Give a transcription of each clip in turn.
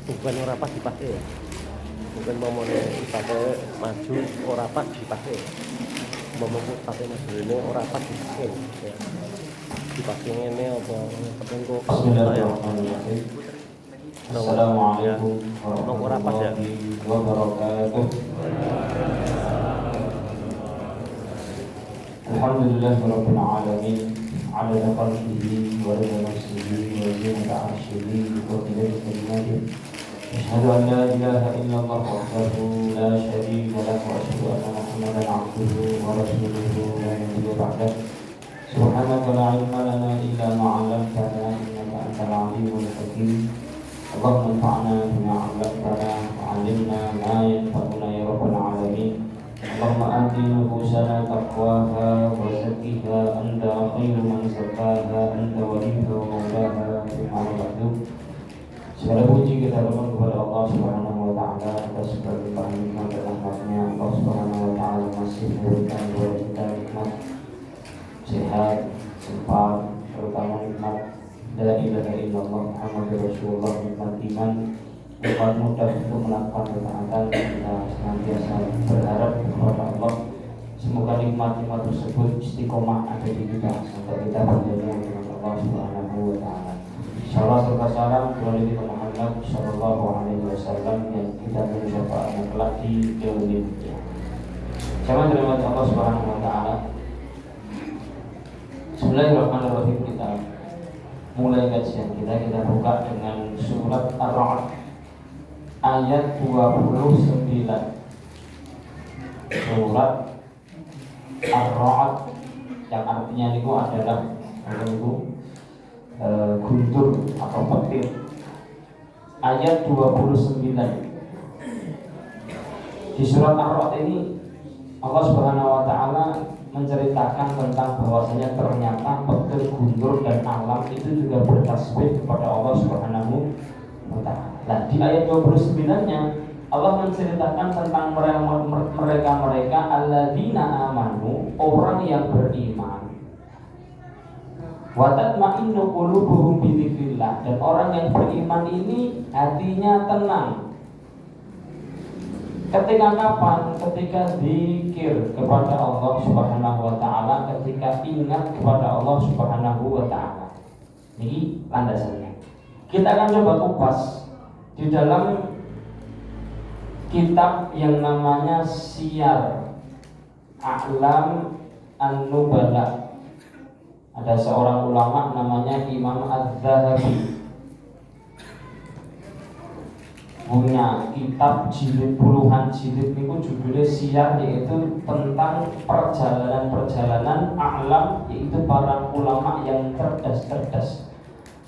bukan ora pas dipakai ya, bukan mau dipakai maju ora pas dipakai, mau pakai maju ini ora pas dipakai ya. Dipakai ini apa ketengko Bismillahirrahmanirrahim. Assalamualaikum warahmatullahi wabarakatuh. Alhamdulillahirabbil alamin. Adada khalqihi wa rida nafsihi wa zinata arshihi wa qadara kalimatihi. Asyhadu an la ilaha illallah wahdahu la syarika lahu wa asyhadu anna Muhammadan abduhu wa rasuluhu la nabiyya ba'dahu. Subhanaka la ilma lana illa ma 'allamtana innaka antal alimul hakim. Allahumma anfa'na bima 'allamtana wa 'allimna ma yanfa'una ya rabbal alamin. Allahumma ati nufusana taqwaha wa zakkiha anta khairu man zakkaha anta waliyuha wa maulaha amma ba'du. Segala puji kita bermohon kepada Allah Subhanahu wa taala atas segala limpahan nikmat dan rahmat-Nya. Allah Subhanahu wa taala masih memberikan kepada kita nikmat sehat, sempat, terutama nikmat la ilaha illallah Muhammadur Rasulullah, nikmat iman, nikmat mudah untuk melakukan ketaatan. Kita senantiasa berharap kepada Allah semoga nikmat-nikmat tersebut istiqomah ada di kita sampai kita berjaya dengan Allah Subhanahu wa taala. Salam serta salam kepada Nabi Muhammad sallallahu alaihi wasallam yang kita bersyafaat kelak di yaumil qiyamah. Sama dengan Allah Subhanahu wa taala. Bismillahirrahmanirrahim. Kita mulai kajian kita buka dengan surat Ar-Ra'd ayat 29. Surat Ar-Ra'd yang artinya itu adalah guntur atau petir. Ayat 29. Di surat Ar-Ra'd ini Allah Subhanahu wa taala menceritakan tentang bahwasanya ternyata petir, guntur dan alam itu juga bertasbih kepada Allah Subhanahu wa taala. Nah, di ayat 29-nya Allah menceritakan tentang mereka alladzina amanu, orang yang beriman. Wa tatma'innu qulubuhum bi dzikrillah, dan orang yang beriman ini hatinya tenang. Ketika kapan? Ketika zikir kepada Allah Subhanahu wa taala, ketika ingat kepada Allah Subhanahu wa taala. Ini landasannya. Kita akan coba kupas di dalam kitab yang namanya Siyar A'lam An-Nubala. Ada seorang ulama namanya Imam Az-Zahabi, punya kitab jilid puluhan jilid itu judulnya Siyar, yaitu tentang perjalanan-perjalanan a'lam, yaitu para ulama yang cerdas-cerdas.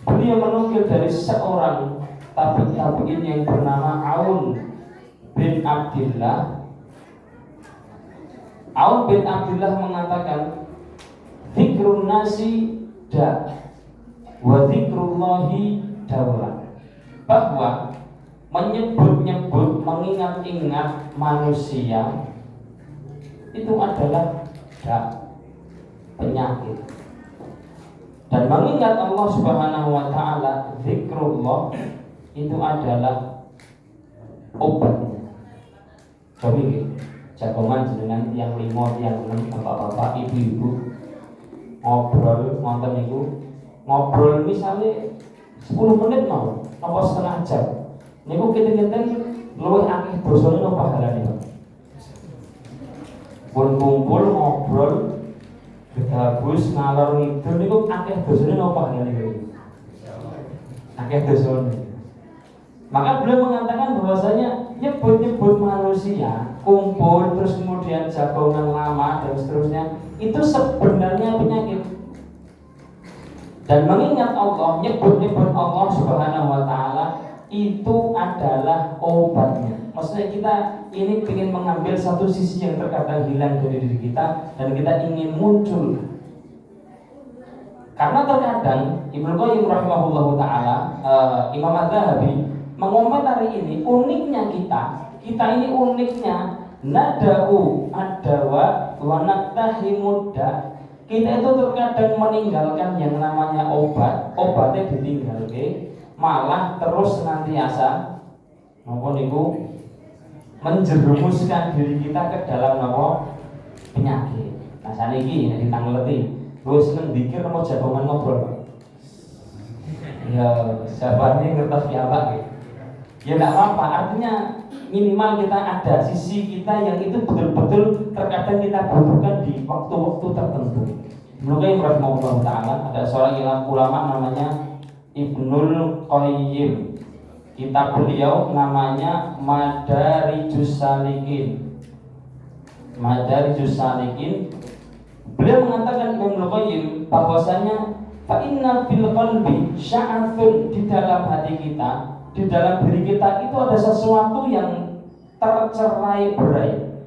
Beliau menukil dari seorang tabi'in yang bernama Aun bin Abdillah. Aun bin Abdillah mengatakan, dzikrun nasi da wa dzikrullahi dawla, bahwa menyebut-nyebut, mengingat-ingat manusia itu adalah penyakit, dan mengingat Allah Subhanahu wa taala, zikrullah, itu adalah obatnya. Jadi jagongan jenengan yang 5, yang 6, bapak-bapak, ibu-ibu ngobrol nonton itu, ngobrol misalnya 10 menit mau apa setengah jam, niku kita-kita luwih akeh dosane napa pahalane. Pun kumpul ngobrol gegabus ngalor ngidul niku akeh dosane napa pahalane. Akeh dosane. Maka beliau mengatakan bahwasanya nyebut-nyebut manusia, kumpul terus kemudian jagongan lama dan seterusnya, itu sebenarnya penyakit. Dan mengingat Allah, nyebut-nyebut Allah Subhanahu wa taala, itu adalah obatnya. Maksudnya kita ini ingin mengambil satu sisi yang terkadang hilang dari diri kita, dan kita ingin muncul. Karena terkadang Ibnu Qayyim rahimahullahu taala, Imam Az-Zahabi mengomentari ini, uniknya kita ini uniknya nadau adawa wa naktahimudda. Kita itu terkadang meninggalkan yang namanya obatnya ditinggalkan, malah terus senantiasa napa niku menjerumuskan diri kita ke dalam napa penyakit. Nah saniki nek ditangleti, wis seneng dikir napa jagongan ngobrol, Pak? Ya, sahabatnya ngertos piyambak gitu. Ya enggak apa-apa, artinya minimal kita ada sisi kita yang itu betul-betul terkadang kita butuhkan di waktu-waktu tertentu. Mungkin rahimahullah ta'ala ada seorang ulama namanya Ibnul Qayyim. Kitab beliau namanya Madarijus Salikin. Madarijus Salikin. Beliau mengatakan Ibnul Qayyim bahwasanya fa inna fil qalbi sya'athun, di dalam hati kita, di dalam diri kita itu ada sesuatu yang tercerai-berai.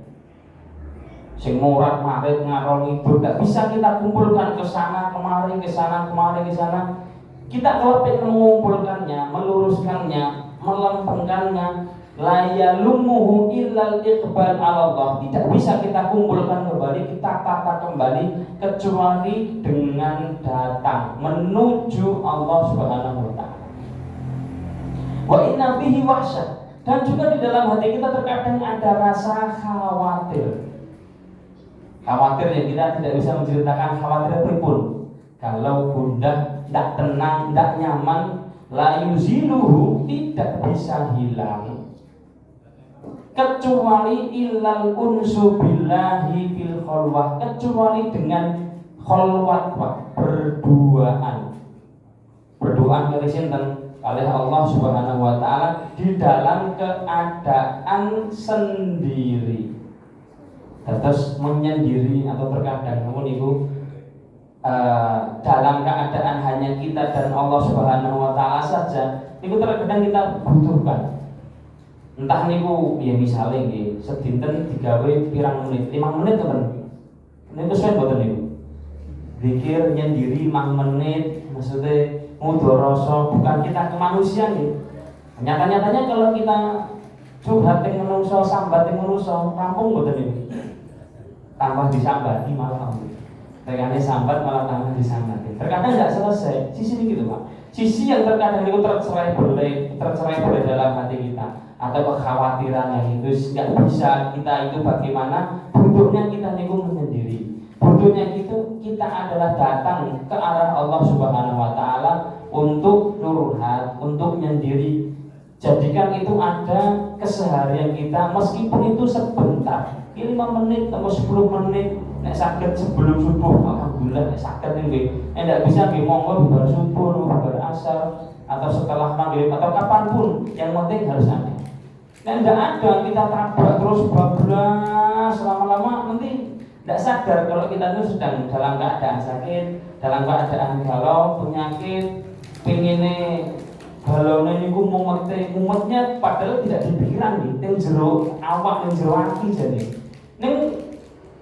Sing murat marit ngarol itu tidak bisa kita kumpulkan ke sana kemari, ke sana kemari, ke sana. Kita kalau ingin mengumpulkannya, meluruskannya, melempengkannya, la yalumuhu illal iqbal ala Allah. Tidak bisa kita kumpulkan kembali, kita tata kembali kecuali dengan datang menuju Allah Subhanahu wa taala. Wa inna bihi wahsyah, dan juga di dalam hati kita terkadang ada rasa khawatir. Khawatir yang kita tidak bisa menceritakan khawatir pripun. Kalau gundah, tidak tenang, tidak nyaman, la yuziluhu, tidak bisa hilang kecuali illal unsu billahi fil khalwah, kecuali dengan khalwat, berduaan. Berduaan kali sinten? Oleh Allah Subhanahu wa taala di dalam keadaan sendiri. Terus menyendiri atau terkadang namun itu dalam keadaan hanya kita dan Allah Subhanahu wa taala saja, itu terkadang kita butuhkan. Entah niku ya misalnya nggih sedinten digawe pirang menit, 5 menit teman. Niku suwe mboten niku. Zikir nyendiri 5 menit, maksudnya mudharasa, bukan kita kemanusiaan nggih. Nyata-nyatanya kalau kita curhat teng menungso, sambat teng menungso, rampung mboten niku. Tambah disambati malah. Tekane sambat malah tambah disambati. Terkadang tidak selesai. Sisi ini gitu, Pak. Sisi yang terkadang itu tercerai-berai dalam hati kita, atau kekhawatiran yang itu nggak bisa kita itu bagaimana butuhnya kita niku menyendiri. Butuhnya kita adalah datang ke arah Allah Subhanahu wa taala untuk curhat, untuk menyendiri. Jadikan itu ada keseharian kita, meskipun itu sebentar, 5 menit atau 10 menit. Nek sakit sebelum subuh, alhamdulillah. Nek sakit ini tidak bisa nggih monggo bubar subuh, bubar asar, atau setelah maghrib atau kapanpun, yang penting harus ada. Nek tidak ada, kita tabrak terus bablas lama-lama, nanti tidak sadar kalau kita itu sedang dalam keadaan sakit, dalam keadaan galau, penyakit, pinginnya galaunya ini mumetnya padahal tidak dipikiran nih, yang jero awak, yang jero hati jadi. Neng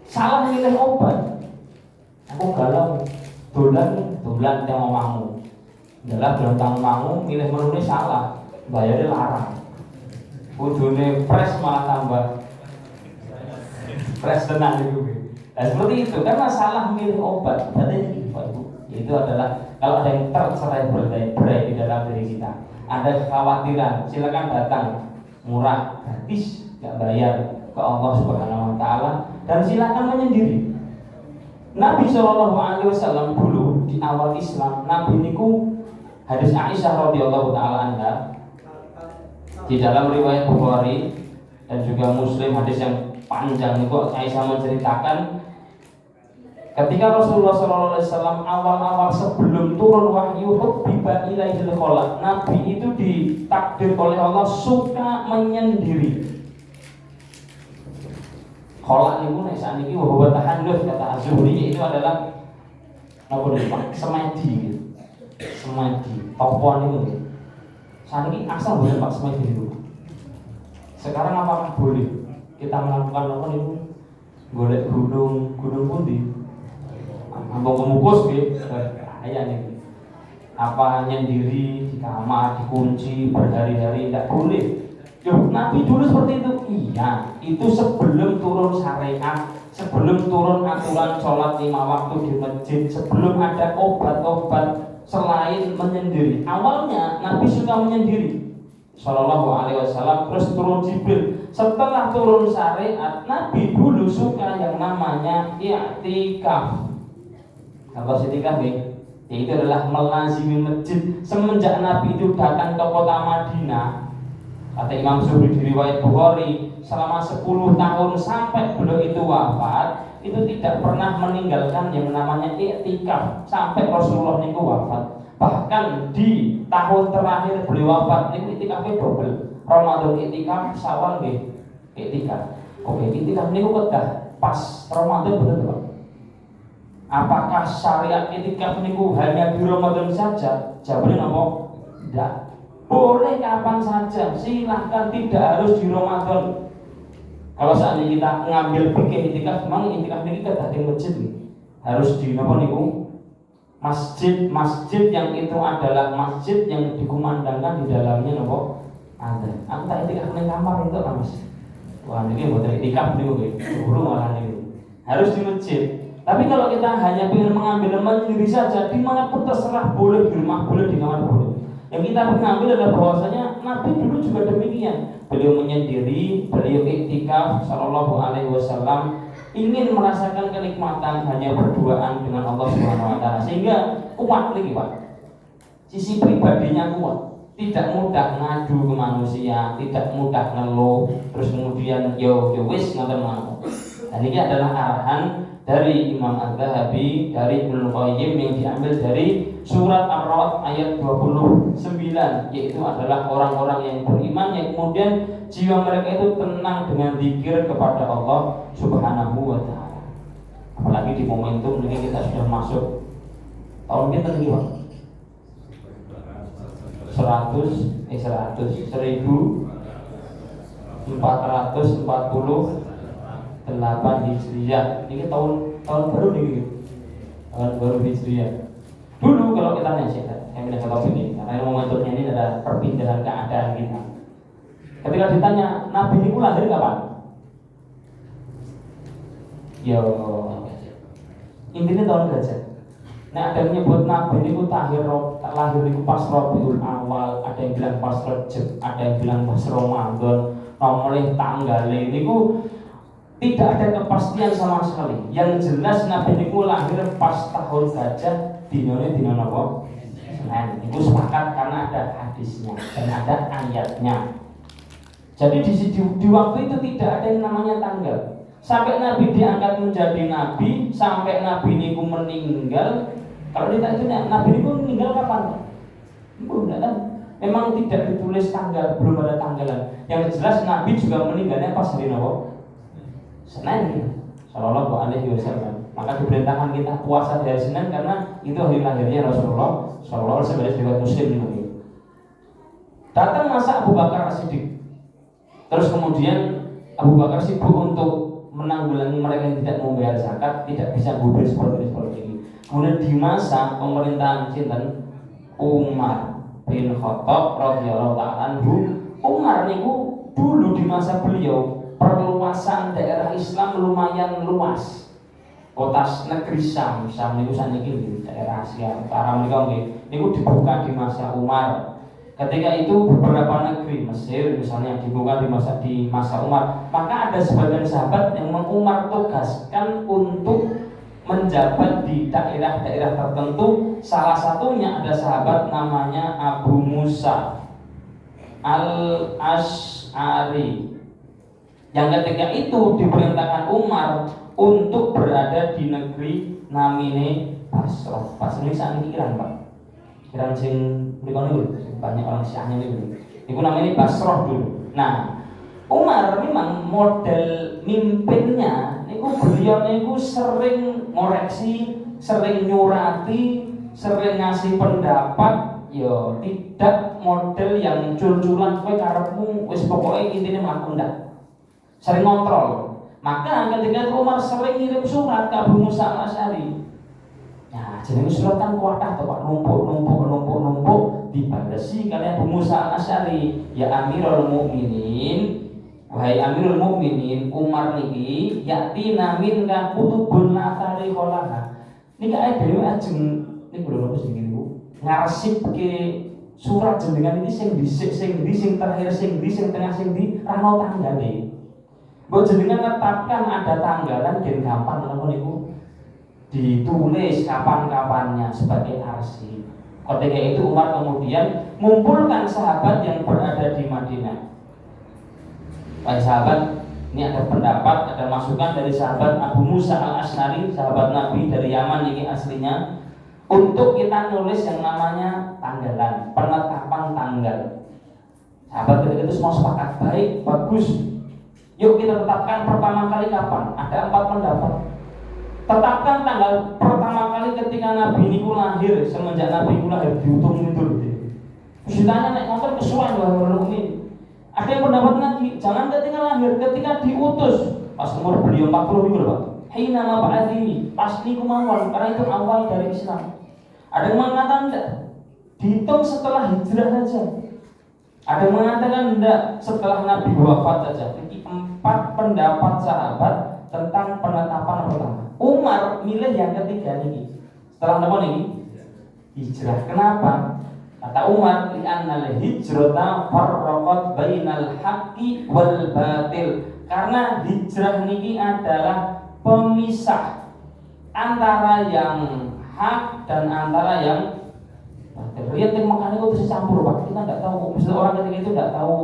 salah milih obat. Aku galau, dolan yang mau. Adalah berantang mau milih menu salah, bayarnya larang. Kudune fresh malah tambah fresh tenang itu. Nah seperti itu, karena salah milih obat. Berarti ini Pak Ibu, itu adalah kalau ada yang tercerai-berai di dalam diri kita, ada kekhawatiran, silakan datang, murah, gratis, nggak bayar ke Allah Subhanahu wa taala, dan silakan menyendiri. Nabi SAW dulu di awal Islam, Nabi niku hadis Aisyah radhiyallahu taala anha di dalam riwayat Bukhari dan juga Muslim, hadis yang panjang niku Aisyah menceritakan ketika Rasulullah SAW awal-awal sebelum turun wahyu hubbiba ilaihil khalaq, Nabi itu ditakdir oleh Allah suka menyendiri. Kholak niku nek sakniki wa tahalluf kata Az-Zuhri itu adalah apa nih Pak? Semedi gitu. Semedi, topoan itu. Sakniki asal boleh Pak semedi itu. Sekarang apakah boleh kita melakukan apa niku? Golek gunung pundi? Ambung kemukus nggih. Bahaya niku. Apa nyendiri di kamar, dikunci berhari-hari tidak boleh. Nabi dulu seperti itu, iya. Itu sebelum turun syariat, sebelum turun aturan sholat 5 waktu di masjid, sebelum ada obat-obat selain menyendiri. Awalnya Nabi suka menyendiri. Sallallahu alaihi wasallam. Terus turun Jibril. Setelah turun syariat, Nabi dulu suka yang namanya i'tikaf. Apa i'tikaf ya? Yaitu adalah melazimi masjid. Semenjak Nabi itu datang ke kota Madinah, kata Imam Zuhri di riwayat Bukhari, selama 10 tahun sampai beliau itu wafat, itu tidak pernah meninggalkan yang namanya i'tikaf sampai Rasulullah niku wafat. Bahkan di tahun terakhir beliau wafat niku i'tikafnya double. Ramadan i'tikaf, Syawal nggih i'tikaf. Oke, i'tikaf niku kedah pas Ramadan betul Pak. Apakah syariat i'tikaf niku hanya di Ramadan saja? Jawabannya apa? Tidak. Boleh kapan saja, silahkan, tidak harus di Ramadan. Kalau seandainya kita ngambil fikih i'tikaf, memang i'tikaf ini kita di masjid nih. Harus di apa niku? Masjid yang itu adalah masjid yang dikumandangkan di dalamnya nopo ada. Anta i'tikaf ning kamar itu kan Mas. Wah, ini buat i'tikaf niku nggih. Guru malah niku. Harus di masjid. Tapi kalau kita hanya ingin mengambil sendiri saja, dimanapun terserah, boleh di rumah, boleh di kamar, boleh. Yang kita mengambil adalah bahwasanya Nabi dulu juga demikian. Beliau menyendiri, beliau i'tikaf sallallahu alaihi wasallam, ingin merasakan kenikmatan hanya berduaan dengan Allah Subhanahu wa taala, sehingga kuat lagi Pak. Sisi pribadinya kuat. Tidak mudah ngadu ke manusia, tidak mudah ngeluh, terus kemudian yo wis ngoten mawon. Dan ini adalah arahan dari Imam Az-Zahabi, dari Ibnu Qayyim, yang diambil dari surat Ar-Ra'd ayat 29, yaitu adalah orang-orang yang beriman yang kemudian jiwa mereka itu tenang dengan zikir kepada Allah Subhanahu wa taala. Apalagi di momentum ini kita sudah masuk tahun kita lagi Pak. 1448 Hijriah. Ini tahun baru nih. Tahun baru Hijriah. Dulu kalau kita nasihat, saya pindah ke topik ini karena momentumnya ini adalah perpindahan keadaan kita. Ketika ditanya Nabi itu lahir kapan? Yo, intinya tahun gajah. Nah, ada yang menyebut Nabi itu lahir itu pas Rabiul Awal, ada yang bilang pas Rejab, ada yang bilang pas Ramadan. Nomornya tanggal ini tidak ada kepastian sama sekali. Yang jelas Nabi itu lahir pas tahun gajah, dina apa? Senin. Itu sepakat karena ada hadisnya dan ada ayatnya. Jadi di waktu itu tidak ada yang namanya tanggal. Sampai Nabi diangkat menjadi Nabi, sampai Nabi niku meninggal. Kalau ditanya Nabi niku meninggal kapan? Enggak kan? Memang tidak ditulis tanggal, belum ada tanggalan. Yang jelas Nabi juga meninggalnya pas hari apa? Senin. Sallallahu alaihi wasallam. Maka diperintahkan kita puasa di hari Senin karena itu hari lahirnya Rasulullah sallallahu alaihi wasallam sebagai muslim ini. Datang masa Abu Bakar As-Siddiq. Terus kemudian Abu Bakar sibuk untuk menanggulangi mereka yang tidak membayar zakat, tidak bisa gubir seperti ini. Kemudian di masa pemerintahan sinten Umar bin Khattab radhiyallahu ta'ala anhu, Umar niku dulu di masa beliau perluasan daerah Islam lumayan luas. Kota negeri Syam niku saniki daerah Asia Utara menika niku dibuka di masa Umar. Ketika itu beberapa negeri Mesir misalnya dibuka di masa Umar, maka ada sebagian sahabat yang Umar tugaskan untuk menjabat di daerah-daerah tertentu. Salah satunya ada sahabat namanya Abu Musa Al-Asy'ari, yang ketika itu diperintahkan Umar untuk berada di negeri namine Basrah. Basrah ini saat ini Iran Pak. Iran sing mriko niku banyak orang Syiahnya niku. Iku namanya Basrah dulu. Nah, Umar memang model mimpinnya niku beliau niku sering ngoreksi, sering nyurati, sering ngasih pendapat, yo tidak model yang cul-culan kowe karepmu wis pokoke intine mlaku ndak. Sering kontrol. Maka ketika Umar sering ngirim surat ke Abu Musa Al-Asy'ari. Nah, jenenge surat kan kuatah to Pak, numpuk dibalesi kali Abu Musa Al-Asy'ari, ya Amirul Mukminin, wahai Amirul Mukminin, Umar niki yaktina minka kutubun la tarikha. Niki ae dhewe ajeng niku lho napa sing niku ngarsip ke surat jenengan ini sing dhisik, sing ndi, sing terakhir, sing ndi, sing tengah, sing ndi, ra ono tanggane. Mbok jenengan tetapkan ada tanggalan gen gampang menapa niku ditulis kapan-kapannya sebagai arsip. Ketika itu Umar kemudian mengumpulkan sahabat yang berada di Madinah. Baik sahabat, ini ada pendapat, ada masukan dari sahabat Abu Musa al-Asy'ari, sahabat Nabi dari Yaman ini aslinya, untuk kita nulis yang namanya tanggalan, penetapan tanggal. Sahabat ketika itu semua sepakat, baik, bagus. Yuk kita tetapkan pertama kali kapan? Ada 4 pendapat. Tetapkan tanggal pertama kali ketika Nabi niku lahir, semenjak Nabi niku lahir diutung mundur. Terus ditanya nek ngoten kesuwen wae ini. Ada yang pendapat lagi, jangan ketika lahir, ketika diutus. Pas umur beliau 40 niku lho, Pak. Hina ma ba'athini, pas niku mawon, karena itu awal dari Islam. Ada yang mengatakan enggak, dihitung setelah hijrah saja. Ada yang mengatakan enggak, setelah Nabi wafat saja. Ini 4 pendapat sahabat tentang penetapan pertama. Umar milih yang ketiga ini. Setelah apa nih? Hijrah. Kenapa? Kata Umar, li'annal hijrata farraqat bainal haqqi wal batil. Karena hijrah niki adalah pemisah antara yang hak dan antara yang batil. Lihat makanya itu bisa campur, Pak. Kita enggak tahu. Misalnya orang ketika itu enggak tahu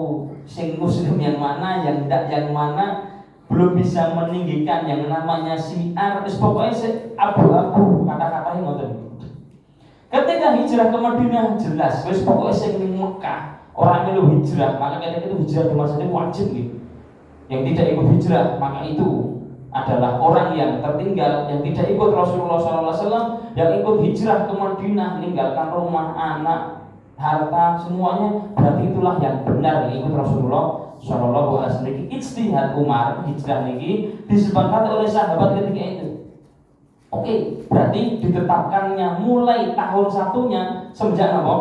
sing muslim yang mana, yang tidak yang mana, belum bisa meninggikan yang namanya syiar, terus pokoknya abu-abu kata-katanya ngoten. Ketika hijrah ke Madinah jelas, terus pokoknya sing ning Mekah orang melu hijrah, maka ketika itu hijrah di masa itu wajib gitu. Yang tidak ikut hijrah, maka itu adalah orang yang tertinggal, yang tidak ikut Rasulullah SAW, yang ikut hijrah ke Madinah, meninggalkan rumah, anak, harta, semuanya, berarti itulah yang benar yang ikut Rasulullah Sallallahu Alaihi Wasallam. Ijtihad Umar hijrah niki disepakati oleh sahabat ketika itu. Oke, berarti ditetapkannya mulai tahun satunya semenjak apa?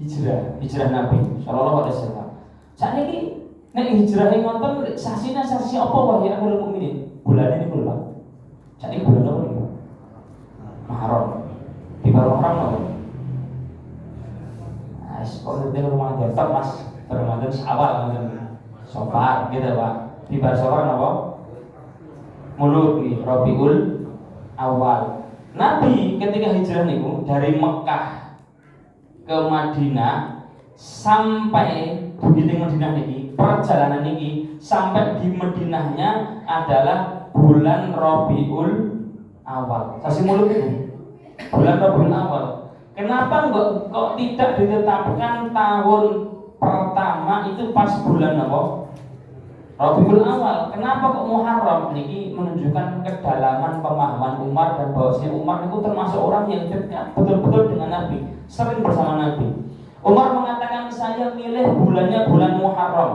Hijrah Nabi Sallallahu Alaihi Wasallam. Saat ini nek hijrah yang nonton sasina sasi apa wahai akhirul mukminin? Bulan ini bulan. Saat ini bulan apa nih? Muharram. Di Muharram apa? Nah, sekolah di rumah jatah mas. Ramadan awal Sofar gitu Pak. Di Sofar apa? Muluk Rabiul Awal. Nabi ketika hijrah niku dari Mekah ke Madinah sampai begitu Madinah niki, perjalanan niki sampai di Madinahnya adalah bulan Rabiul Awal. Sasi muluk itu bulan Rabiul Awal. Kenapa kok tidak ditetapkan tahun pertama itu pas bulan apa? Rabiul Awal. Kenapa kok Muharram? Ini menunjukkan kedalaman pemahaman Umar dan bahwasanya Umar itu termasuk orang yang dekat betul-betul dengan Nabi, sering bersama Nabi. Umar mengatakan saya milih bulannya bulan Muharram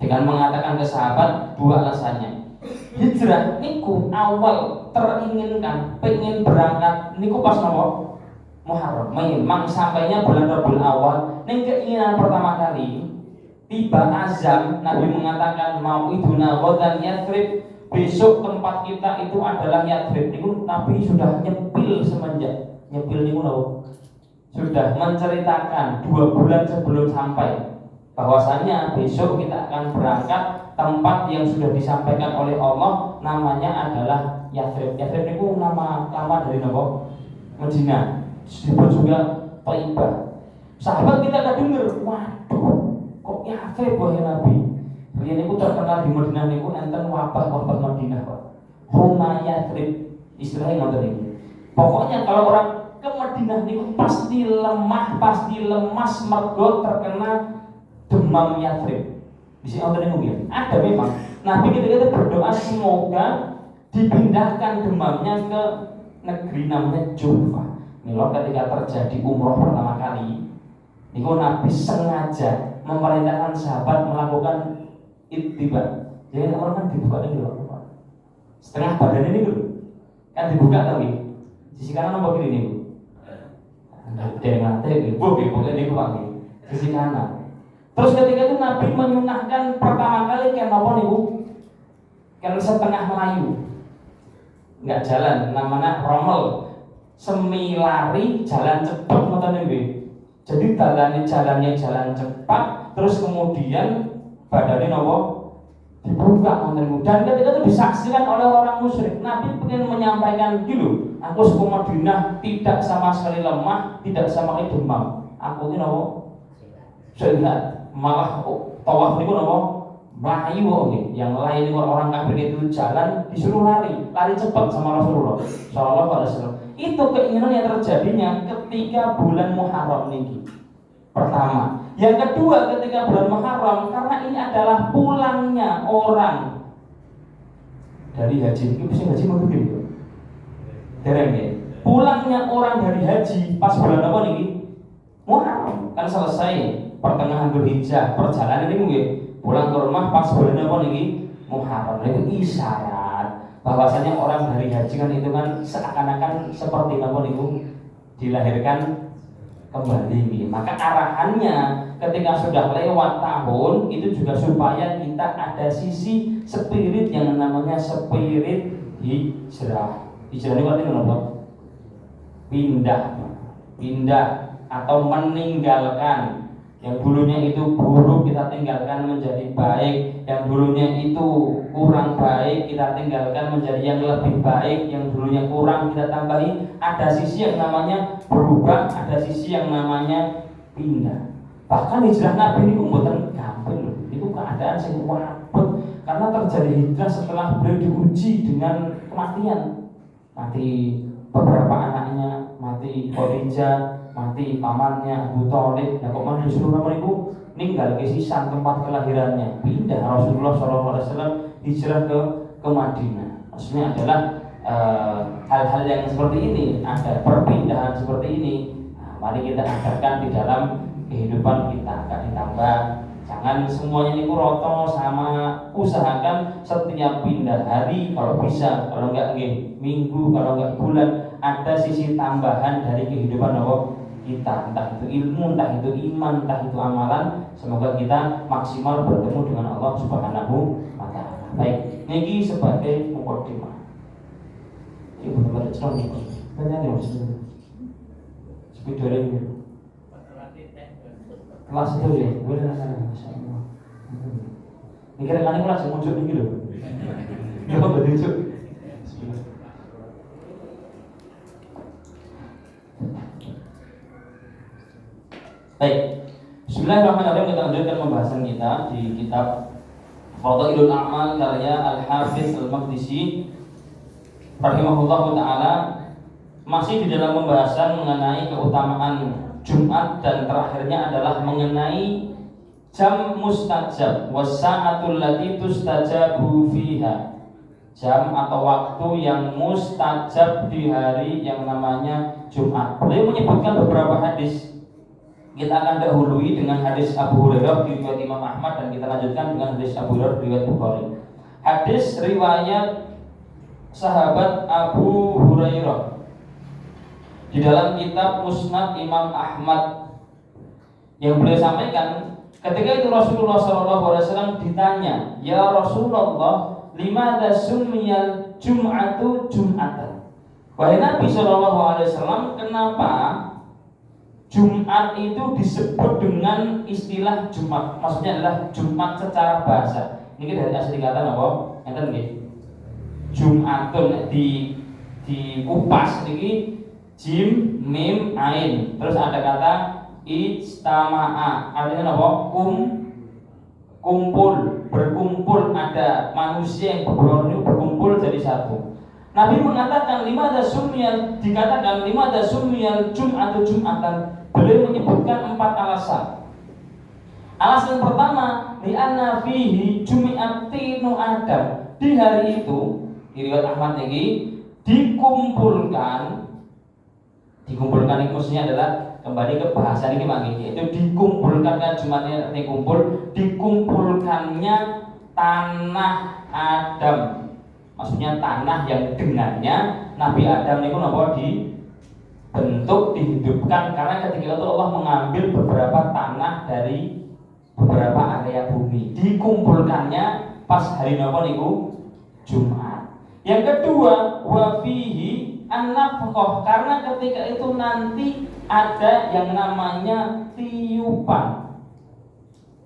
dengan mengatakan ke sahabat 2 alasannya. Hijrah niku awal teringinkan, pengen berangkat niku pas nopo? Muharram. Memang sampainya bulan Rabiul Awal. Ning keinginan pertama kali tiba azam, Nabi mengatakan mau iduna ghadan Yathrib, besok tempat kita itu adalah Yathrib. Niku Nabi sudah nyepil semenjak nyepil niku lho. Sudah menceritakan 2 bulan sebelum sampai bahwasannya besok kita akan berangkat, tempat yang sudah disampaikan oleh Allah namanya adalah Yathrib. Yathrib niku nama lama dari napa? Madinah. Disebut juga Thaibah. Sahabat kita gak denger, waduh, kok Yathrib wahai Nabi. Riyen niku terkenal di Madinah niku enten wabah Madinah, Pak. Huma Yathrib, istilahnya ngoten niku. Pokoknya kalau orang ke Madinah niku pasti lemah, pasti lemas mergo terkena demam Yathrib. Di sini ngoten niku ya. Ada memang. Nabi ketika itu berdoa semoga dipindahkan demamnya ke negeri namanya Juhfah. Milo ketika terjadi umroh pertama kali, niku Nabi sengaja memerintahkan sahabat melakukan ittiba. Jadi orang kan dibuka ini loh, setengah badan ini dulu, kan dibuka tapi sisi kanan nomor kiri nih, dengan nanti bukan ini pak sisi kanan. Terus ketika itu Nabi menyunahkan pertama kali kan apa nih bu? Kan setengah Melayu, nggak jalan, namanya rommel. semi lari jalan cepat ngoten nggih. Jadi jalannya jalan cepat, terus kemudian badannya nopo dibuka ngoten. Dan ketika itu disaksikan oleh orang musyrik, Nabi ingin menyampaikan gitu, aku suku Madinah tidak sama sekali lemah, tidak sama sekali demam. Aku ini nopo sehat, malah tawaf niku nopo melayu kok nggih. Yang lain niku orang kafir itu jalan disuruh lari cepat sama Rasulullah sallallahu alaihi wasallam. Itu keinginan yang terjadinya ketika bulan Muharram niki. Pertama, yang kedua ketika bulan Muharram, karena ini adalah pulangnya orang dari haji. Ini bisa haji mau begini, dereng ya. Pulangnya orang dari haji pas bulan apa niki? Muharram. Kan selesai pertengahan Dzulhijjah, perjalanan ini mungkin pulang ke rumah pas bulan apa niki? Muharram. Itu isyarat bahwasanya orang dari haji kan itu kan seakan-akan seperti apa niku dilahirkan kembali nih. Maka arahannya ketika sudah lewat tahun itu juga supaya kita ada sisi spirit yang namanya spirit hijrah. Hijrah ini artinya apa? Pindah atau meninggalkan. Yang dulunya itu buruk kita tinggalkan menjadi baik, yang dulunya itu kurang baik kita tinggalkan menjadi yang lebih baik, yang dulunya kurang kita tambahi. Ada sisi yang namanya berubah, ada sisi yang namanya pindah. Bahkan hijrah Nabi ini mboten gampang loh. Itu keadaan sing wabut karena terjadi hijrah setelah beliau diuji dengan kematian. Mati beberapa anaknya, mati Khadijah, mati pamannya Abu Thalib. Nah kok malah disuruh nama ibu ninggal ke sisan tempat kelahirannya, pindah Rasulullah SAW hijrah ke Madinah. Maksudnya adalah hal-hal yang seperti ini, ada perpindahan seperti ini. Nah, mari kita ajarkan di dalam kehidupan kita, agak ditambah. Jangan semuanya ini roto sama, usahakan setiap pindah hari kalau bisa, kalau enggak minggu, kalau enggak bulan, ada sisi tambahan dari kehidupan kita, entah itu ilmu, entah itu iman, entah itu amalan. Semoga kita maksimal bertemu dengan Allah Subhanahu wa ta'ala. Baik, ini sebagai mukadimah. Ini benar-benar cerita. Banyak yang harus sepeda ini. Kelas itu ya, boleh nanya. Ini kira-kira ini langsung muncul ini loh. Ya kok berdijuk. Baik, bismillahirrahmanirrahim. Kita lanjutkan pembahasan kita di kitab Fadhailul A'mal karya Al-Hafiz Al-Maqdisi rahimahullahu ta'ala. Masih di dalam pembahasan mengenai keutamaan Jumat dan terakhirnya adalah mengenai jam mustajab wasa'atul lati tustajabu fiha. Jam atau waktu yang mustajab di hari yang namanya Jumat. Beliau menyebutkan beberapa hadis. Kita akan dahului dengan hadis Abu Hurairah riwayat Imam Ahmad dan kita lanjutkan dengan hadis Abu Hurairah riwayat Bukhari. Hadis riwayat sahabat Abu Hurairah di dalam kitab Musnad Imam Ahmad yang beliau sampaikan ketika itu Rasulullah SAW ditanya, ya Rasulullah, limada summiyal Jum'atu Jum'atan? Wahai Nabi SAW, kenapa Jumat itu disebut dengan istilah Jumat? Maksudnya adalah Jumat secara bahasa. Ini dari asli kata apa? Enten nggih. Jumatun di kupas niki jim mim ain. Terus ada kata ijtama'a. Artinya apa? Kumpul, berkumpul, ada manusia yang berkumpul jadi satu. Nabi mengatakan limada summiyal, dikatakan limada summiyal Jum'atu Jum'atan. Beliau menyebutkan 4 alasan. Alasan pertama, li'anna fihi jumi'atinu Adam. Di hari itu, di riwayat Ahmad ini dikumpulkan itu maksudnya adalah kembali ke bahasa ini yaitu dikumpulkan kan Jumatnya dikumpulkannya tanah Adam. Maksudnya tanah yang dengannya Nabi Adam itu dibentuk, dihidupkan karena ketika itu Allah mengambil beberapa tanah dari beberapa area bumi, dikumpulkannya pas hari Jumat. Yang kedua, wa fihi an-nafkhah, karena ketika itu nanti ada yang namanya tiupan.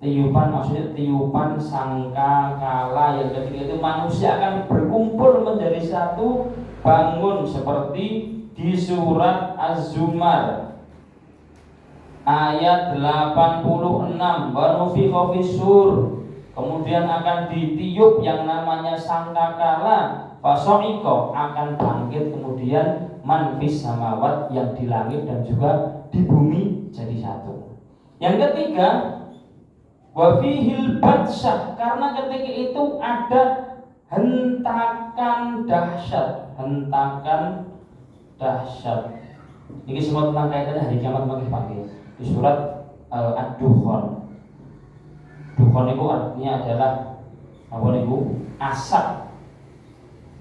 Tiupan maksudnya tiupan sangka kala, yang ketika itu manusia akan berkumpul menjadi satu, bangun seperti di surat Az-Zumar ayat 86, wa nufikha fis-sur, kemudian akan ditiup yang namanya sangkakala, fasoiko akan bangkit, kemudian man fis samawat, yang di langit dan juga di bumi jadi satu. Yang ketiga, wa fihil batsyah, karena ketika itu ada hentakan dahsyat, hentakan dahsyat. Ini semua tentang kaitannya hari kiamat pagi-pagi di surat Ad-Dukhan. Dukhan itu artinya adalah apa niku? Asap.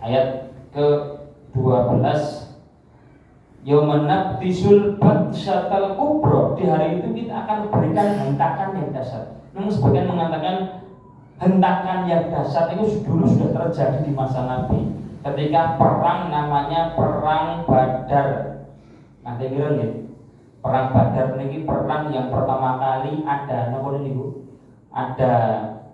Ayat ke-12, Yauman nabtisul batsyatal kubra, di hari itu kita akan berikan hentakan yang dahsyat. Namun sebagian mengatakan hentakan yang dahsyat itu dulu sudah terjadi di masa Nabi ketika perang namanya perang Badar. Nanti kira nih, perang Badar ini perang yang pertama kali ada napa niku? Ada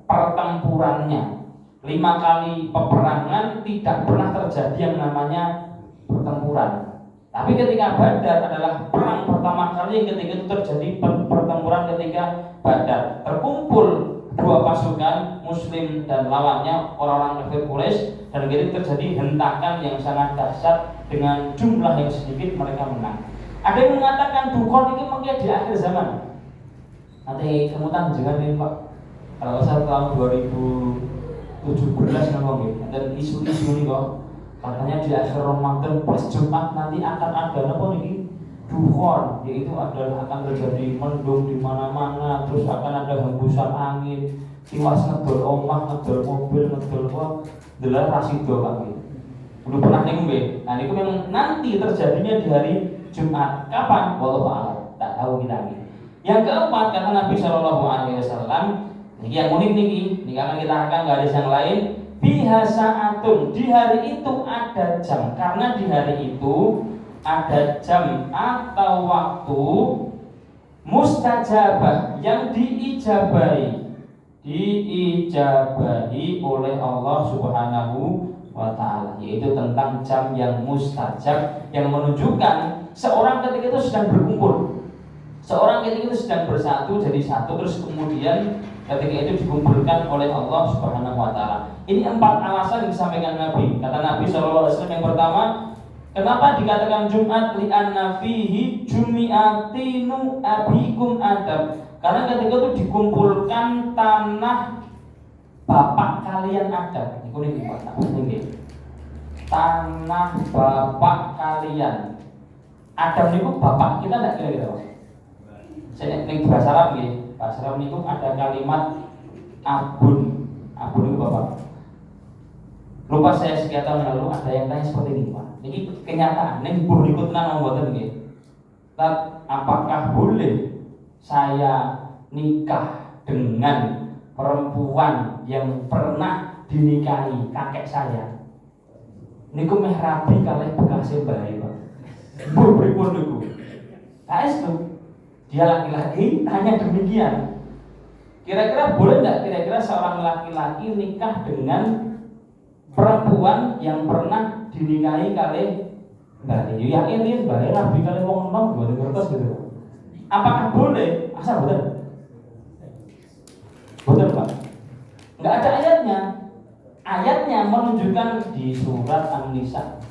pertempurannya. 5 kali peperangan tidak pernah terjadi yang namanya pertempuran. Tapi ketika Badar adalah perang pertama kali yang ketika itu terjadi pertempuran ketika Badar. Terkumpul 2 pasukan Muslim dan lawannya orang-orang kafir Quraisy, dan ketika terjadi hentakan yang sangat dahsyat, dengan jumlah yang sedikit mereka menang. Ada yang mengatakan Dukhan ini mungkin di akhir zaman. Nanti kemudian jangan nih Pak, kalau saya tahun 2017 ngomong, dan isu-isu ini kok katanya di akhir Ramadan pas Jumat nanti akan ada apa nih? Dukhan, yaitu adalah akan terjadi mendung di mana-mana, terus akan ada hembusan angin, tiwas ngedol omah, ngedol mobil, ngedol apa, delah rasido kaki. Udah pernah nih, nah ini memang nanti terjadinya di hari Jumat. Kapan? Wallahu a'lam, tak tahu kita lagi. Yang keempat, kata Nabi SAW, ini yang unik nih, ini akan kita akan nggak ada yang lain. Biha sa'atun, di hari itu ada jam, karena di hari itu ada jam atau waktu mustajabah yang diijabahi oleh Allah Subhanahu wa ta'ala, yaitu tentang jam yang mustajab, yang menunjukkan seorang ketika itu sedang berkumpul, seorang ketika itu sedang bersatu jadi satu, terus kemudian ketika itu dikumpulkan oleh Allah Subhanahu wa ta'ala. Ini 4 alasan yang disampaikan Nabi. Kata Nabi SAW yang pertama, kenapa dikatakan Jumat? Li'anna fihi jumi'atinu abikum Adam, karena ketika itu dikumpulkan tanah bapak kalian Adam. Ini tanah bapak kalian Adam itu bapak kita, tidak kira-kira Pak? Saya ini bahasa Arab ya. Bahasa Arab itu ada kalimat abun. Abun itu bapak. Lupa saya sekian tahun yang lalu ada yang tanya seperti ini Pak. Ini kenyataan. Ini buh ikut nang mboten nggih. Apakah boleh saya nikah dengan perempuan yang pernah dinikahi kakek saya? Niku meh rabi kalih bekase bae Pak. Mbuh pripun niku? Saestu dia laki-laki tanya demikian. Kira-kira boleh enggak kira-kira seorang laki-laki nikah dengan perempuan yang pernah dinikahi kalih bae? Ya yakin bae rabi kalih wong enom mboten ngertos gitu. Apakah boleh? Asal boten. Boten Pak. Enggak ada ayatnya. Ayatnya menunjukkan di surat An-Nisa.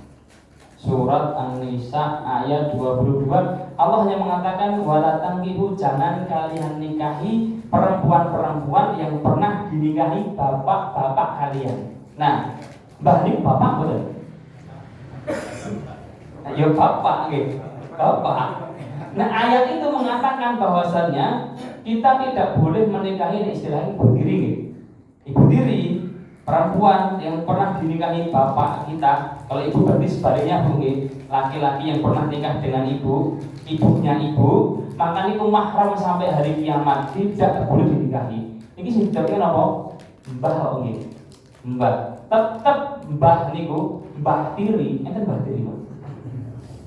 Surat An-Nisa ayat 22, Allah hanya mengatakan wala tankihu, jangan kalian nikahi perempuan-perempuan yang pernah dinikahi bapak-bapak kalian. Nah, mbah niku bapak boten? Ya bapak nggih. Bapak. Nah, ayat itu mengatakan bahwasannya kita tidak boleh menikahi istilahnya ibu tiri nggih. Ibu tiri, perempuan yang pernah dinikahi bapak kita. Kalau ibu berarti sebaliknya Bu, laki-laki yang pernah nikah dengan ibu, ibunya ibu, maka itu mahram sampai hari kiamat, tidak boleh dinikahi. Ini sebenarnya apa? Mbah nggih. Mbah. Tetap mbah niku, mbah tiri, enten mbah tiri.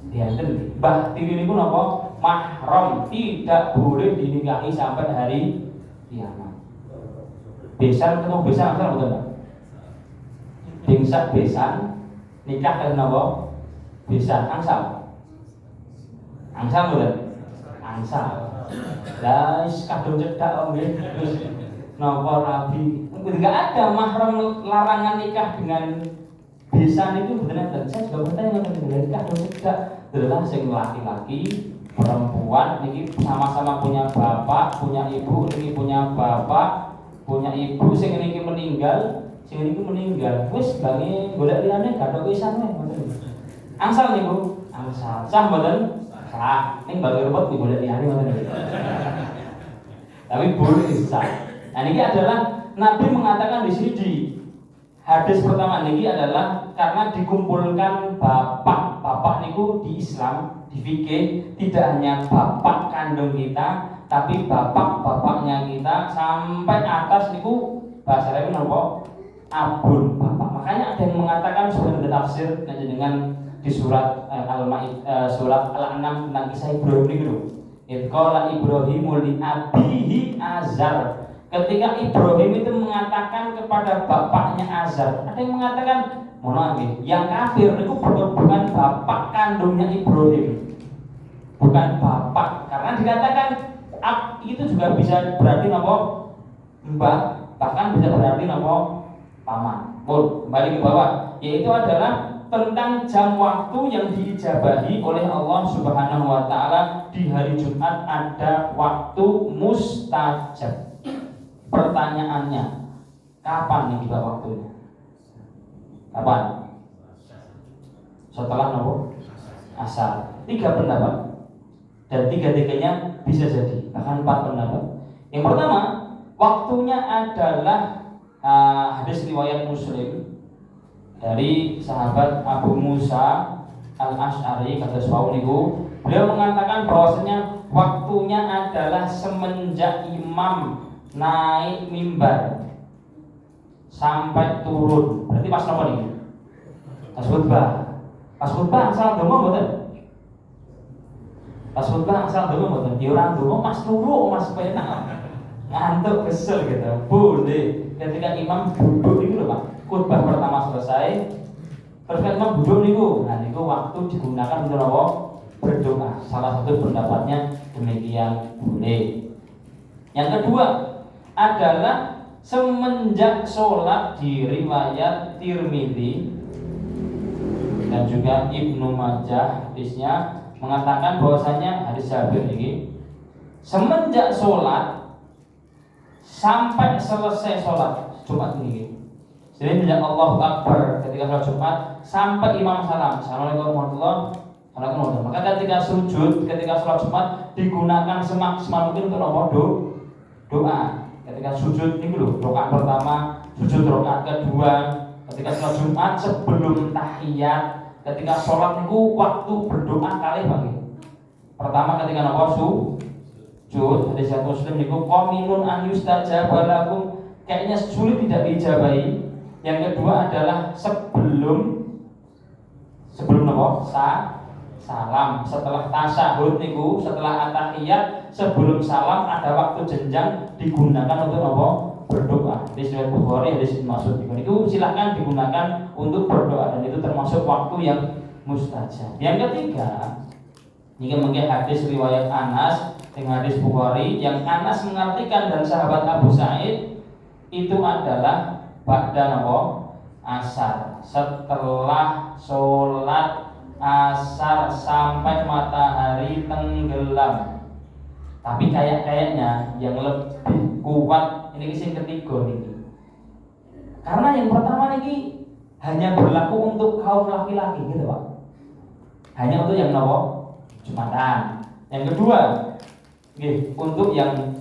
Dianten mbah tiri niku napa? Mahram, tidak boleh dinikahi sampai hari kiamat. Besan ketemu besan asal betul Pak? Besan nikah kan napa? Besan angsal. Angsal betul? Angsal. Lah wis kadung cedak kok nggih. Terus napa Nabi? Enggak ada mahram larangan nikah dengan besan itu benar-benar. Saya juga bertanya dengan nikah kadung cedak. Adalah sing laki-laki perempuan niki sama-sama punya bapak, punya ibu, niki punya bapak, punya ibu, sing niki meninggal, wis bangi golek liyane gak tok wisan wae ngoten. Angsal niku, angsal. Sah mboten? Sah. Ning bagi repot niku golek liyane ngoten. Tapi boleh sah. Nah niki adalah Nabi mengatakan di sini di hadis pertama niki adalah karena dikumpulkan bapak niku di Islam, di fikih tidak hanya bapak kandung kita, tapi bapaknya kita sampai atas niku bahasa Arab napa? Abun bapak. Makanya ada yang mengatakan sebenarnya tafsir dengan di surat surat Al-An'am tentang kisah Ibrahim niku. Qala Ibrahimu li abihi Azar. Ketika Ibrahim itu mengatakan kepada bapaknya Azar, ada yang mengatakan yang kafir itu bukan bapak kandungnya Ibrahim, bukan bapak, karena dikatakan itu juga bisa berarti apa? Mbah, bahkan bisa berarti apa? Paman. Kembali ke bawah, yaitu adalah tentang jam waktu yang diijabahi oleh Allah Subhanahu wa taala di hari Jumat. Ada waktu mustajab. Pertanyaannya, kapan nih juga waktunya? Kapan? Setelah nopo? Asar. 3 pendapat. Dan 3-tiganya bisa jadi, bahkan 4 pendapat. Yang pertama, waktunya adalah hadis riwayat Muslim dari sahabat Abu Musa Al-Asy'ari kata niku, beliau mengatakan bahwasanya waktunya adalah semenjak imam naik mimbar sampai turun. Berarti pas napa niki? Pas khutbah. Pas khutbah asal donga mboten? Pas khutbah asal donga mboten? Ya ora donga Mas turu Mas penak. Ngantuk kesel gitu. Boleh. Ketika imam duduk niku lho Pak. Khutbah pertama selesai. Terus kan imam duduk niku. Nah niku waktu digunakan untuk apa? Berdoa. Salah satu pendapatnya demikian boleh. Yang kedua adalah semenjak sholat di riwayat Tirmidzi dan juga Ibnu Majah hadisnya mengatakan bahwasanya hadis Jabir ini semenjak sholat sampai selesai sholat Jumat ini. Jadi sejak Allahu Akbar ketika sholat Jumat sampai imam salam, Assalamualaikum warahmatullahi wabarakatuh. Maka ketika sujud, ketika sholat Jumat digunakan semaksimal mungkin untuk doa. Ketika sujud ini dulu, rakaat pertama, sujud rakaat kedua, ketika sholat Jumat sebelum tahiyat, ketika sholat itu waktu berdoa kali bagi. Pertama ketika napa sujud, hadis Muslim niku qaminun an yustajaba lakum, kayaknya sulit tidak diijabahi. Yang kedua adalah sebelum napa? Salam. Setelah tasyahud niku, setelah at-tahiyat, sebelum salam ada waktu jenjang digunakan untuk apa? Berdoa. Di riwayat Bukhari hadis Mas'ud itu silakan digunakan untuk berdoa dan itu termasuk waktu yang mustajab. Yang ketiga, ini mungkin hadis riwayat Anas dengan hadis Bukhari yang Anas mengartikan dan sahabat Abu Sa'id itu adalah ba'da napa? Asar. Setelah sholat asar sampai matahari tenggelam. Tapi kayaknya yang lebih kuat ini yang ketiga nih. Karena yang pertama ini hanya berlaku untuk kaum laki-laki gitu Pak. Hanya untuk yang napa? Jumatan. Yang kedua, untuk yang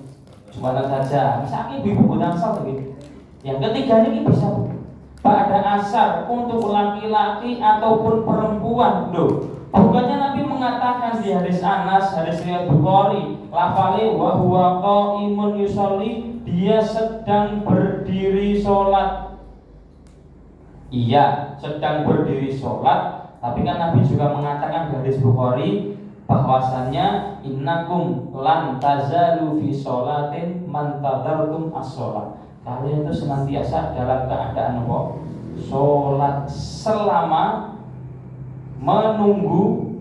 Jumatan saja. Misalnya ibu bukan asal gitu. Yang ketiga ini bisa pada asar untuk laki-laki ataupun perempuan. Loh, bukannya Nabi mengatakan di hadis Anas, hadis riwayat Bukhari, lafale wa huwa qaimun yusolli, dia sedang berdiri sholat. Iya, sedang berdiri sholat. Tapi kan Nabi juga mengatakan di hadis Bukhari bahwasannya innakum lan tazalu fi sholatin man tadartum as-sholat. Kalian itu senantiasa dalam keadaan apa? Sholat selama menunggu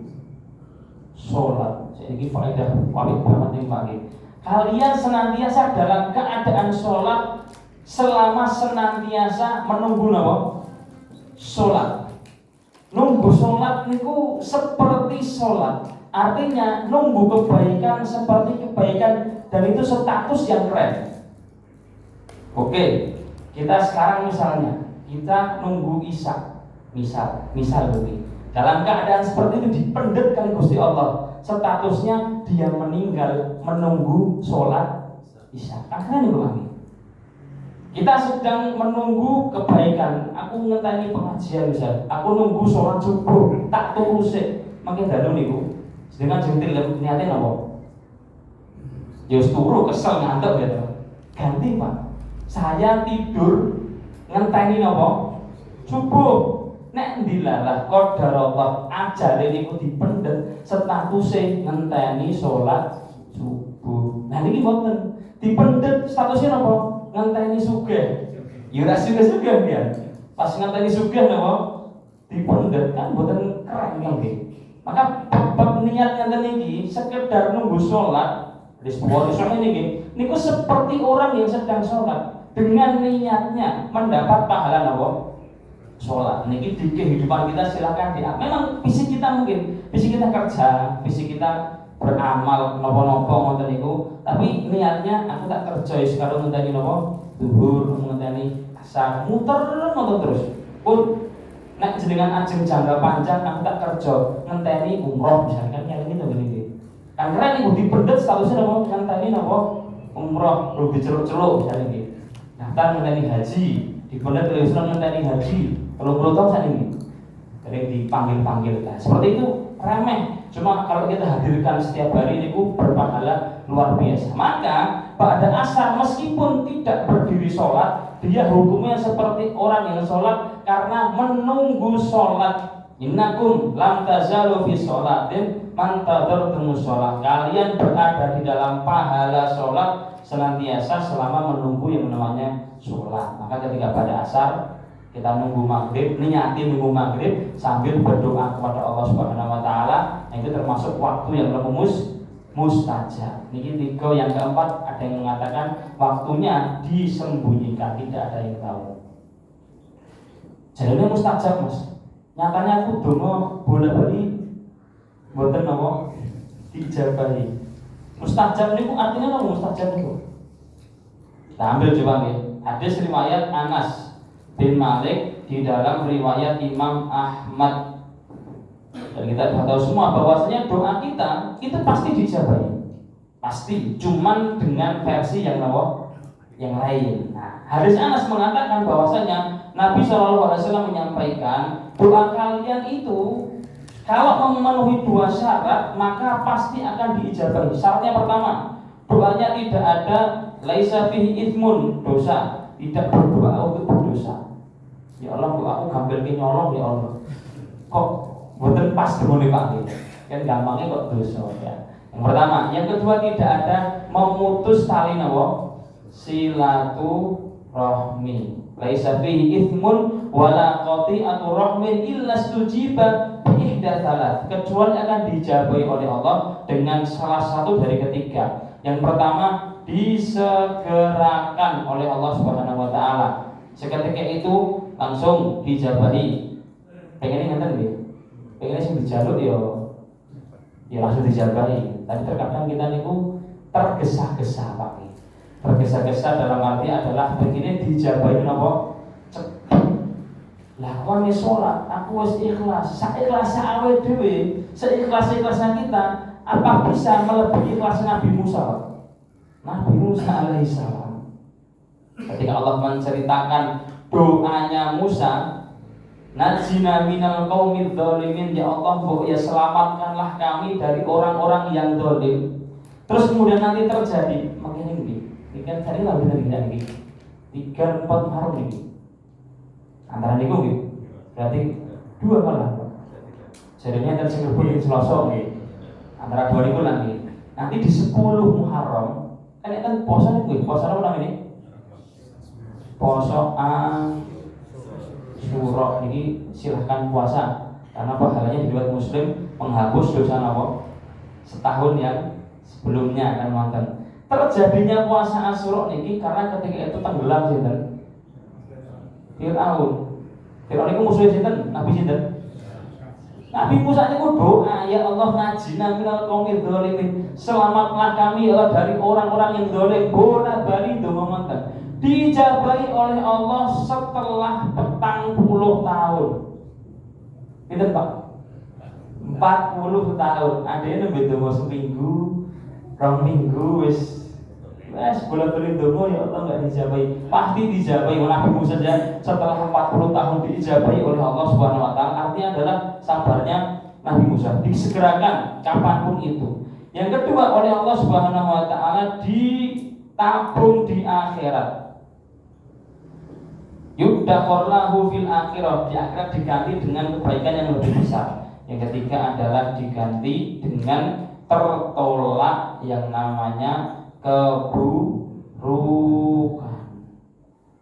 sholat. Ini faedah paling banget nih Pak. Kalian senantiasa dalam keadaan sholat selama senantiasa menunggu apa? Sholat. Nunggu sholat niku seperti sholat. Artinya nunggu kebaikan seperti kebaikan, dan itu status yang keren. Oke, kita sekarang misalnya kita nunggu isya, misal begini. Dalam keadaan seperti itu dipendet kali Gusti Allah, statusnya dia meninggal menunggu sholat isya. Kan keren itu kami. Kita sedang menunggu kebaikan. Aku ngenteni pengajian misal. Aku nunggu sholat subuh, tak turu sik. Makin dalu niku. Dengan jentil niate napa? Ya turu kesel ngantuk gitu. Ganti Pak. Saya tidur ngenteni napa? Subuh. Nek ndilalah qadarullah ajale niku dipendet statuse ngenteni sholat subuh. Nah niki mboten dipendet statusnya napa? Ngenteni sugih. Ya ora sugih ya. Pas ngenteni sugih napa? Dipendet kan mboten keren kan nggih. Maka bab niat ngenten iki sekedar nunggu sholat, wis sholat niki niku seperti orang yang sedang sholat dengan niatnya mendapat pahala napa? Sholat. Niki di kehidupan kita silakan ya. Memang fisik kita mungkin, fisik kita kerja, fisik kita beramal nopo-nopo ngoten niku, tapi niatnya aku tak kerja sekarang ngenteni nopo? Zuhur, ngenteni asar, muter terus. Pun nek jenengan ajeng jangka panjang aku tak kerja ngenteni umroh misalkan yang gitu gini. Kan keren niku dipendet statusnya nopo? Ngenteni nopo? Umroh, rugi celuk-celuk misalnya gitu. Daftar ngenteni haji, dipendet oleh Islam ngenteni haji. Kalau berotong saat ini sering dipanggil-panggil. Nah, seperti itu remeh. Cuma kalau kita hadirkan setiap hari niku berpahala luar biasa. Maka pada asar meskipun tidak berdiri sholat, dia hukumnya seperti orang yang sholat karena menunggu sholat. Innakum lam tazalu fi sholatin man tadartum sholat. Kalian berada di dalam pahala sholat senantiasa selama menunggu yang namanya sholat. Maka ketika pada asar kita nunggu maghrib, niati nunggu maghrib sambil berdoa kepada Allah Subhanahu Wa Taala. Itu termasuk waktu yang mustajab. Niki tiga. Yang keempat ada yang mengatakan waktunya disembunyikan, tidak ada yang tahu. Jadinya mustajab mas. Nyatanya aku dongo bolak-balik mboten napa diijabahi. Mustajab niku artinya napa mustajab niku? Kita ambil coba nggih. Hadis riwayat Anas bin Malik di dalam riwayat Imam Ahmad. Dan kita sudah tahu semua bahwasanya doa kita itu pasti dijabahi. Pasti, cuman dengan versi yang lain. Nah, hadis Anas mengatakan bahwasanya Nabi SAW menyampaikan doa kalian itu kalau memenuhi dua syarat maka pasti akan diijabahi. Syaratnya pertama, doanya tidak ada laisa fihi itsmun, dosa, tidak berdoa untuk berdosa. Ya Allah, aku gambar ki nyolong ya Allah. Kok mboten pas demone Pak iki. Kan gampangnya kok dosa ya. Yang pertama, yang kedua tidak ada memutus tali napa? Silaturahmi. Laisa fihi itsmun wala qati'atu rahmin illa stujiba bi ihda tsalat. Kecuali akan dijabahi oleh Allah dengan salah satu dari ketiga. Yang pertama, disegerakan oleh Allah Subhanahu Wa Taala. Seketika itu langsung dijabahi. Pengen ngeten nggih. Pengen sing dijaluk ya langsung dijabahi. Tapi terkadang kita niku tergesa-gesa Pak. Tergesa-gesa dalam arti adalah begini dijabahi napa? Cepet. Lah kon wis salat, aku wis ikhlas. Saikhlas awake dhewe, seikhlas-ikhlasnya kita, apa bisa melebihi ikhlas Nabi Musa? Nabi Musa alaihissalam. Ketika Allah menceritakan doanya Musa, najina minal qaumidz dzalimin, ya Allah, ya selamatkanlah kami dari orang-orang yang zalim. Terus kemudian nanti terjadi makanya ini kan tadi lagi ini 3-4 harum ini antara niku gitu. Berarti 2 malah Jadinya enten sing mlebu ing Selasa nggih. Antara dua niku lah nggih. Nanti di 10 Muharram kan enten poso niku, poso apa namanya? Poso Asyura niki silahkan puasa karena pahalanya diriwayat Muslim menghapus dosa napa? Setahun yang sebelumnya kan wonten. Terjadinya puasa Asyura niki karena ketika itu tenggelam sinten? Firaun. Firaun niku musuh sinten? Nabi sinten? Nabi Musa niku doa, ya Allah najina minal qaumil dzalimin. Selamatlah kami ya Allah dari orang-orang yang zalim. Bola bali donga ngoten. Dijabahi oleh Allah setelah 40 tahun. Pinten Pak? 40 tahun. Adene nembe donga seminggu, 2 minggu wis bola-bali donga ya Allah enggak dijabahi. Pasti dijabahi oleh Nabi Musa saja setelah 40 tahun dijabahi oleh Allah Subhanahu wa taala. Artinya adalah sabarnya Nabi Musa disegerakan kapanpun itu. Yang kedua oleh Allah Subhanahu wa taala ditabung di akhirat. Yuddakhorlahu fil akhirah, di akhirat diganti dengan kebaikan yang lebih besar. Yang ketiga adalah diganti dengan tertolak yang namanya keburukan.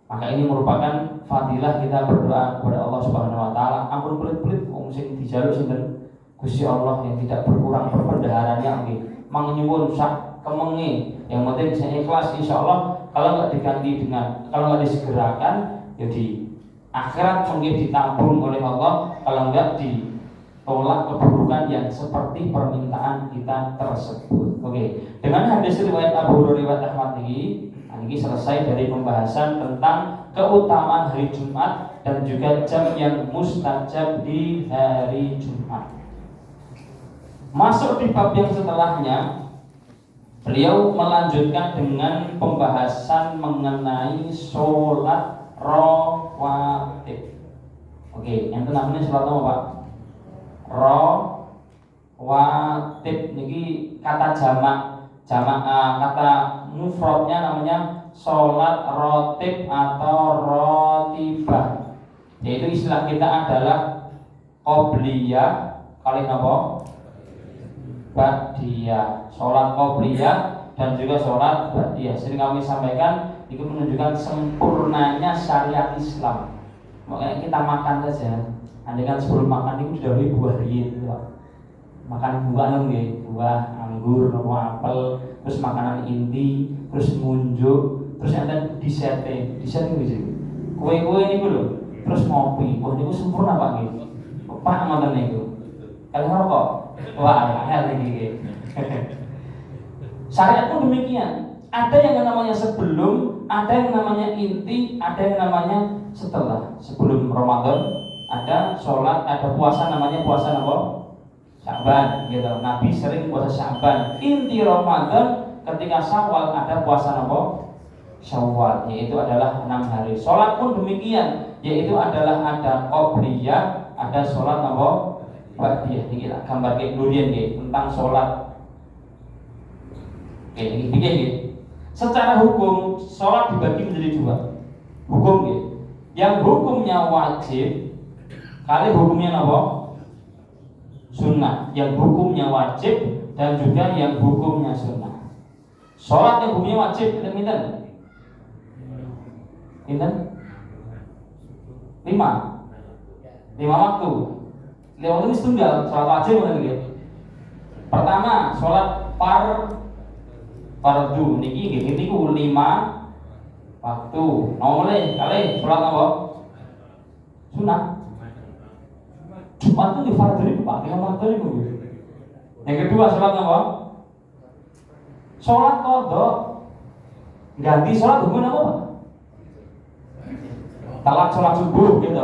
Maka ini merupakan fadilah kita berdoa kepada Allah Subhanahu wa taala. Ampun pelit-pelit wong sing dijaluk sinten? Gusti Allah yang tidak berkurang perbendaharanya nggih. Mangnyuwun sak kemenge. Yang penting bisa ikhlas insyaallah. Kalau enggak diganti dengan, kalau enggak disegerakan ya di akhirat mungkin ditampung oleh Allah, kalau enggak ditolak keburukan yang seperti permintaan kita tersebut. Oke, dengan hadis riwayat Abu Hurairah riwayat Ahmad ini selesai dari pembahasan tentang keutamaan hari Jumat dan juga jam yang mustajab di hari Jumat. Masuk di bab yang setelahnya, beliau melanjutkan dengan pembahasan mengenai sholat rawatib. Oke, yang namanya sholat apa Pak? Rawatib. Niki kata jamak kata mufradnya namanya sholat rotib atau rotibah. Yaitu istilah kita adalah qobliyah kali napa? Ba'diyah. Sholat qobliyah dan juga sholat ba'diyah. Sering kami sampaikan itu menunjukkan sempurnanya syariat Islam. Makanya kita makan saja. Andai kan sebelum makan itu didahului buah riyin, makan buah nggih, buah anggur, apel, terus makanan inti, terus munjuk, terus enten disete nggih. Kue-kue niku lho, terus ngopi. Wah niku sempurna Pak nggih. Pak ngoten niku. Kalau rokok, wah angel niki nggih. Syariat pun demikian. Ada yang namanya sebelum, ada yang namanya inti, ada yang namanya setelah. Sebelum Ramadan ada sholat, ada puasa namanya puasa apa? Sya'ban gitu. Nabi sering puasa Sya'ban. Inti Ramadan ketika Syawal ada puasa apa? Syawal, yaitu adalah 6 hari. Sholat pun demikian, yaitu adalah ada qobliyah, ada sholat apa? Ba'diyah. Ini kita gambar kayak durian tentang sholat. Oke, ini begini. Secara hukum sholat dibagi menjadi 2. Hukum yang hukumnya wajib kali hukumnya apa? Sunnah. Yang hukumnya wajib dan juga yang hukumnya sunnah. Sholat yang hukumnya wajib pinten? 5 waktu. 5 waktu ini tunggal. Sholat wajib gitu. Pertama, sholat fardu niki nggih niku 5 waktu. Nomole kali sholat apa? Sunnah. Jumat itu di fardu itu Pak, 5 waktu itu. Yang kedua sholat apa? Sholat qadha. Ganti sholat hukum apa Pak? Telat sholat subuh gitu.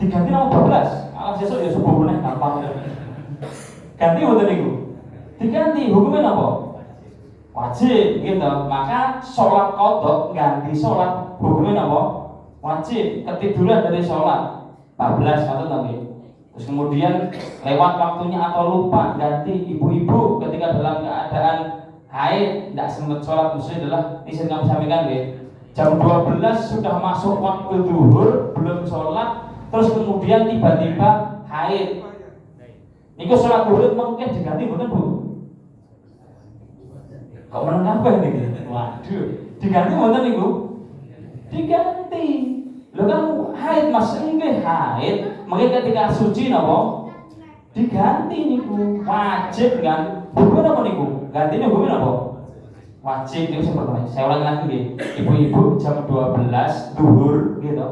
Diganti nama 12. Alas besok ya subuh meneh gampang. Ganti mboten niku. Diganti hukumnya apa? Wajib gitu. Maka sholat qadha ganti sholat hukumnya apa? Wajib. Ketiduran dari sholat 14 atau nggih. Terus kemudian lewat waktunya atau lupa ganti ibu-ibu ketika dalam keadaan haid tidak sempat sholat, maksudnya adalah ini sering kami sampaikan jam 12 sudah masuk waktu zuhur belum sholat, terus kemudian tiba-tiba haid Niku sholat zuhur mungkin diganti mboten Bu? Kok meneng kabeh niki? Waduh, diganti mboten niku? Diganti. Lho kan haid Mas, nggih haid, mungkin ketika suci napa? Diganti niku. Wajib kan? Hukum apa niku? Gantine hukum apa? Wajib niku sing pertama. Saya ulangi lagi nggih. Ibu-ibu jam 12 zuhur gitu.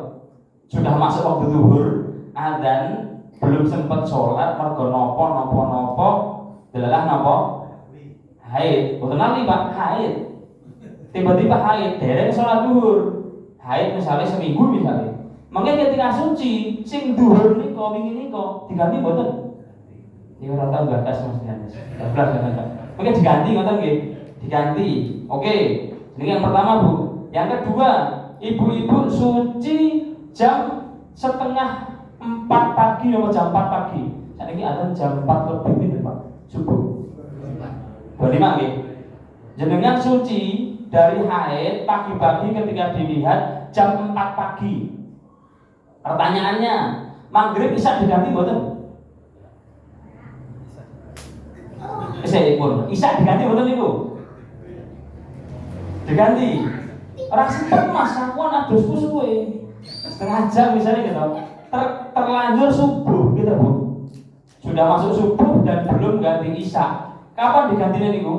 Sudah masuk waktu zuhur, adzan belum sempat sholat mergo nopo delalah nopo haid. Boten lali Pak, haid. Tiba-tiba haid, dereng sholat zuhur. Haid misalnya seminggu misalnya. Mangke ketika suci, sing zuhur nika wingi nika diganti mboten? Ya ora tau gagas Mas Dianis. Gagas kan. Mangke diganti ngoten nggih. Diganti. Oke. Ini yang pertama, Bu. Yang kedua, ibu-ibu suci jam setengah 4 pagi atau jam 4 pagi. Saat ini ada jam 4 lebih ini Pak, subuh 25 nggih. Jenengan suci dari haid pagi-pagi ketika dilihat jam 4 pagi. Pertanyaannya, maghrib isya diganti mboten? Isya diganti mboten niku? Diganti. Ora sempet Mas, sakuan adusku suwe. Setengah jam misalnya gitu. Terlanjur subuh gitu Bu. Sudah masuk subuh dan belum ganti isya. Kapan digantinya niku?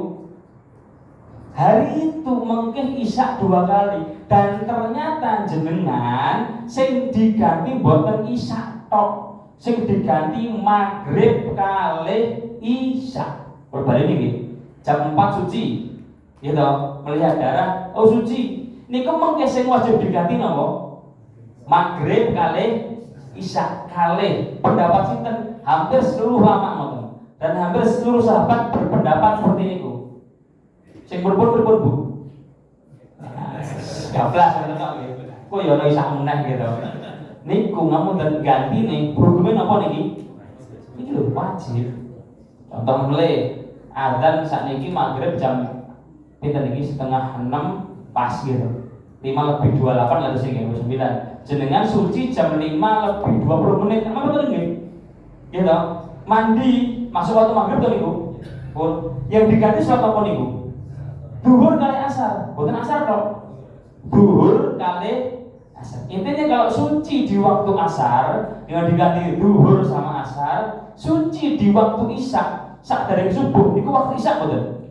Hari itu mungkin isya 2 kali dan ternyata jenengan sing diganti mboten isya tok. Sing diganti maghrib kali isya. Berbalik niki. Jam 4 suci. Gitu, melihat darah, oh suci. Niku mungkin sing wajib diganti napa? Maghrib kali isya kali. Pendapat sinten hampir seluruh ulama ngoten. Dan hampir seluruh sahabat berpendapat seperti itu. Sing berpun Bu. Gablas ngoten kok nggih. Kok ya ora isya meneh gitu. Niku ngapunten ganti nih, hukume napa niki? Iki lho wajib. Contoh mele adzan sakniki maghrib jam pinten niki setengah 6 pas gitu. 5 lebih 28 atau sing 9. Jenengan suci jam 5 lebih 20 menit. Apa betul nggih? Gitu. Mandi masuk waktu maghrib to niku. Pun yang diganti salat apa niku? Zuhur kali asar. Bukan asar kok. Zuhur kali asar. Intinya kalau suci di waktu asar dengan diganti zuhur sama asar, suci di waktu isya, sak dari subuh niku waktu isya betul.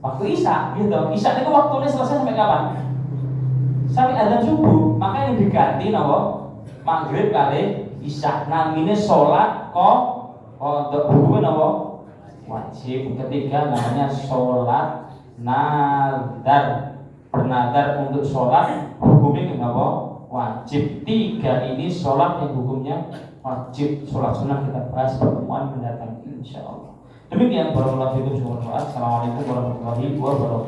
Waktu isya gitu. Isya niku waktunya selesai sampai kapan? Sampai adzan subuh. Maka yang diganti napa? Maghrib kali isya. Namine salat kok untuk hukumnya napa? Wajib. Ketiga namanya salat nadar. Bernadar untuk salat hukumnya napa? Wajib. 3 ini salat yang hukumnya wajib. Salat sunnah kita bahas pertemuan mendatang insyaallah. Demikian warahmatullahi wabarakatuh. Assalamualaikum warahmatullahi wabarakatuh.